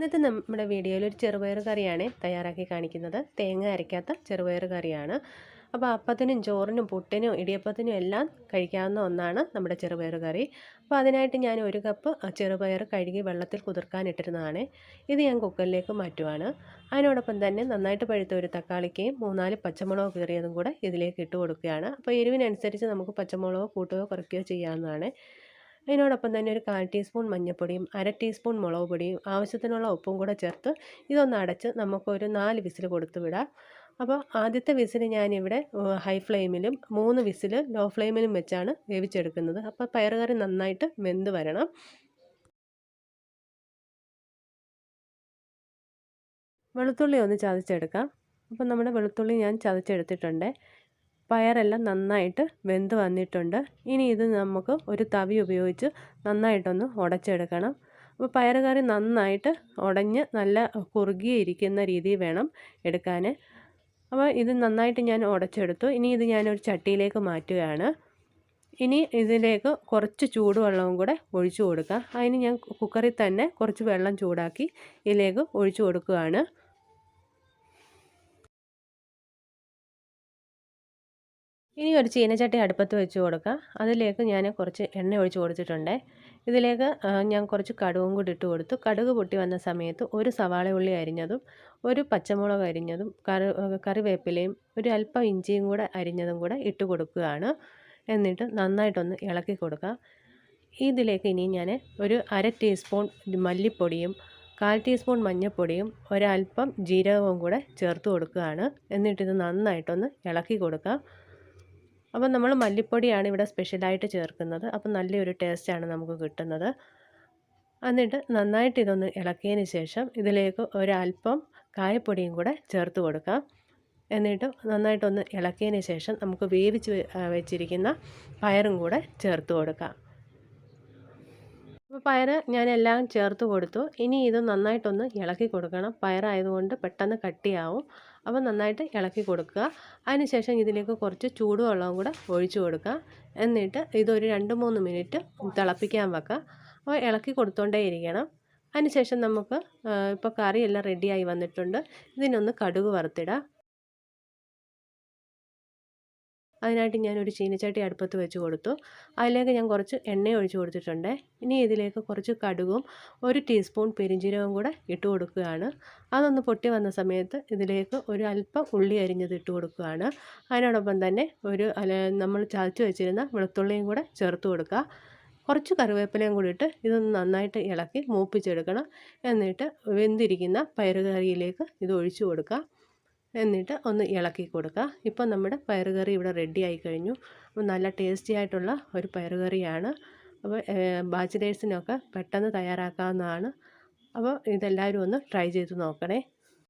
ഇന്നത്തെ നമ്മുടെ വീഡിയോയിൽ ഒരു ചെറുപയർ കറിയാണ് തയ്യാറാക്കി കാണിക്കുന്നത്. തേങ്ങ അരയ്ക്കാത്ത ചെറുപയർ കറിയാണ്. അപ്പോൾ അപ്പത്തിനും ചോറിനും പുട്ടിനും ഇടിയപ്പത്തിനും എല്ലാം കഴിക്കാവുന്ന ഒന്നാണ് നമ്മുടെ ചെറുപയർ കറി. അപ്പോൾ അതിനായിട്ട് ഞാൻ 1 കപ്പ് ചെറുപയർ കഴുകി വെള്ളത്തിൽ കുതിർക്കാനിട്ടിരുന്നതാണ്. ഇത് ഞാൻ കുക്കറിലേക്ക് മാറ്റുവാണ്. അതിനോടൊപ്പം തന്നെ നന്നായിട്ട് പഴുത്ത ഒരു തക്കാളിക്കയും 3-4 പച്ചമുളക് കീറിയതും കൂടെ ഇതിലേക്ക് ഇട്ട് കൊടുക്കുകയാണ്. അപ്പോൾ എരിവിനനുസരിച്ച് നമുക്ക് പച്ചമുളക് കൂട്ടുകയോ കുറയ്ക്കുകയോ ചെയ്യാവുന്നതാണ്. അതിനോടൊപ്പം തന്നെ ഒരു 1/4 ടീസ്പൂൺ മഞ്ഞൾപ്പൊടിയും 1/2 ടീസ്പൂൺ മുളക് പൊടിയും ആവശ്യത്തിനുള്ള ഉപ്പും കൂടെ ചേർത്ത് ഇതൊന്ന് അടച്ച് നമുക്കൊരു 4 വിസിൽ കൊടുത്ത് വിടാം. അപ്പോൾ ആദ്യത്തെ വിസിൽ ഞാനിവിടെ ഹൈ ഫ്ലെയിമിലും 3 വിസിൽ ലോ ഫ്ലെയിമിലും വെച്ചാണ് വേവിച്ചെടുക്കുന്നത്. അപ്പോൾ പയറുകറി നന്നായിട്ട് വെന്ത് വരണം. വെളുത്തുള്ളി ഒന്ന് ചതച്ചെടുക്കാം. അപ്പോൾ നമ്മുടെ വെളുത്തുള്ളി ഞാൻ ചതച്ചെടുത്തിട്ടുണ്ട്. പയറെല്ലാം നന്നായിട്ട് വെന്ത് വന്നിട്ടുണ്ട്. ഇനി ഇത് നമുക്ക് ഒരു തവി ഉപയോഗിച്ച് നന്നായിട്ടൊന്ന് ഉടച്ചെടുക്കണം. അപ്പോൾ പയർ കറി നന്നായിട്ട് ഉടഞ്ഞ് നല്ല കുറുകിയിരിക്കുന്ന രീതിയിൽ വേണം എടുക്കാൻ. അപ്പോൾ ഇത് നന്നായിട്ട് ഞാൻ ഉടച്ചെടുത്തു. ഇനി ഇത് ഞാനൊരു ചട്ടിയിലേക്ക് മാറ്റുകയാണ്. ഇനി ഇതിലേക്ക് കുറച്ച് ചൂടുവെള്ളവും കൂടെ ഒഴിച്ചു കൊടുക്കാം. അതിന് ഞാൻ കുക്കറിൽ തന്നെ കുറച്ച് വെള്ളം ചൂടാക്കി ഇതിലേക്ക് ഒഴിച്ചു കൊടുക്കുകയാണ്. ഇനി ഒരു ചീനച്ചട്ടി അടുപ്പത്ത് വെച്ച് കൊടുക്കുക. അതിലേക്ക് ഞാൻ കുറച്ച് എണ്ണ ഒഴിച്ച് കൊടുത്തിട്ടുണ്ട്. ഇതിലേക്ക് ഞാൻ കുറച്ച് കടുകും കൂടി ഇട്ട് കൊടുത്തു. കടുക് പൊട്ടി വന്ന സമയത്ത് ഒരു സവാള ഉള്ളി അരിഞ്ഞതും ഒരു പച്ചമുളക് അരിഞ്ഞതും കറിവേപ്പിലയും ഒരു അല്പം ഇഞ്ചിയും കൂടെ അരിഞ്ഞതും കൂടെ ഇട്ട് കൊടുക്കുകയാണ്. എന്നിട്ട് നന്നായിട്ടൊന്ന് ഇളക്കി കൊടുക്കുക. ഇതിലേക്ക് ഇനി ഞാൻ ഒരു 1/2 ടീസ്പൂൺ മല്ലിപ്പൊടിയും 1/4 ടീസ്പൂൺ മഞ്ഞൾപ്പൊടിയും ഒരല്പം ജീരകവും കൂടെ ചേർത്ത് കൊടുക്കുകയാണ്. എന്നിട്ടിത് നന്നായിട്ടൊന്ന് ഇളക്കി കൊടുക്കുക. അപ്പോൾ നമ്മൾ മല്ലിപ്പൊടിയാണ് ഇവിടെ സ്പെഷ്യലായിട്ട് ചേർക്കുന്നത്. അപ്പോൾ നല്ലൊരു ടേസ്റ്റാണ് നമുക്ക് കിട്ടുന്നത്. എന്നിട്ട് നന്നായിട്ട് ഇതൊന്ന് ഇളക്കിയതിന് ശേഷം ഇതിലേക്ക് ഒരല്പം കായപ്പൊടിയും കൂടെ ചേർത്ത് കൊടുക്കാം. എന്നിട്ട് നന്നായിട്ടൊന്ന് ഇളക്കിയതിന് ശേഷം നമുക്ക് വേവിച്ച് വെച്ചിരിക്കുന്ന പയറും കൂടെ ചേർത്ത് കൊടുക്കാം. അപ്പോൾ പയർ ഞാനെല്ലാം ചേർത്ത് കൊടുത്തു. ഇനി ഇത് നന്നായിട്ടൊന്ന് ഇളക്കി കൊടുക്കണം. പയറായതുകൊണ്ട് പെട്ടെന്ന് കട്ടിയാവും. അപ്പോൾ നന്നായിട്ട് ഇളക്കി കൊടുക്കുക. അതിനുശേഷം ഇതിലേക്ക് കുറച്ച് ചൂടുവെള്ളവും കൂടെ ഒഴിച്ചു കൊടുക്കുക. എന്നിട്ട് ഇതൊരു 2-3 മിനിറ്റ് തിളപ്പിക്കാൻ വെക്കുക. അപ്പോൾ ഇളക്കി കൊടുത്തുകൊണ്ടേ ഇരിക്കണം. അതിനുശേഷം നമുക്ക് ഇപ്പോൾ കറിയെല്ലാം റെഡിയായി വന്നിട്ടുണ്ട്. ഇതിനൊന്ന് കടുക് വറുത്തിടാം. അതിനായിട്ട് ഞാനൊരു ചീനച്ചട്ടി അടുപ്പത്ത് വെച്ച് കൊടുത്തു. അതിലേക്ക് ഞാൻ കുറച്ച് എണ്ണ ഒഴിച്ച് കൊടുത്തിട്ടുണ്ട്. ഇനി ഇതിലേക്ക് കുറച്ച് കടുകും 1 ടീസ്പൂൺ പെരിഞ്ജീരകവും കൂടെ ഇട്ട് കൊടുക്കുകയാണ്. അതൊന്ന് പൊട്ടി വന്ന സമയത്ത് ഇതിലേക്ക് ഒരു അല്പം ഉള്ളി അരിഞ്ഞത് ഇട്ട് കൊടുക്കുകയാണ്. അതിനോടൊപ്പം തന്നെ നമ്മൾ ചതച്ച് വെച്ചിരുന്ന വെളുത്തുള്ളിയും കൂടെ ചേർത്ത് കൊടുക്കുക. കുറച്ച് കറിവേപ്പിലയും കൂടി ഇട്ട് ഇതൊന്ന് നന്നായിട്ട് ഇളക്കി മൂപ്പിച്ചെടുക്കണം. എന്നിട്ട് വെന്തിരിക്കുന്ന പയറുകറിയിലേക്ക് ഇത് ഒഴിച്ചു കൊടുക്കുക. എന്നിട്ട് ഒന്ന് ഇളക്കി കൊടുക്കുക. ഇപ്പോൾ നമ്മുടെ പയറുകറി ഇവിടെ റെഡി ആയി കഴിഞ്ഞു. അപ്പോൾ നല്ല ടേസ്റ്റി ആയിട്ടുള്ള ഒരു പയറുകറിയാണ്. അപ്പോൾ ബാച്ചിലേഴ്സിനൊക്കെ പെട്ടെന്ന് തയ്യാറാക്കാവുന്നതാണ്. അപ്പോൾ ഇതെല്ലാവരും ഒന്ന് ട്രൈ ചെയ്ത് നോക്കണേ.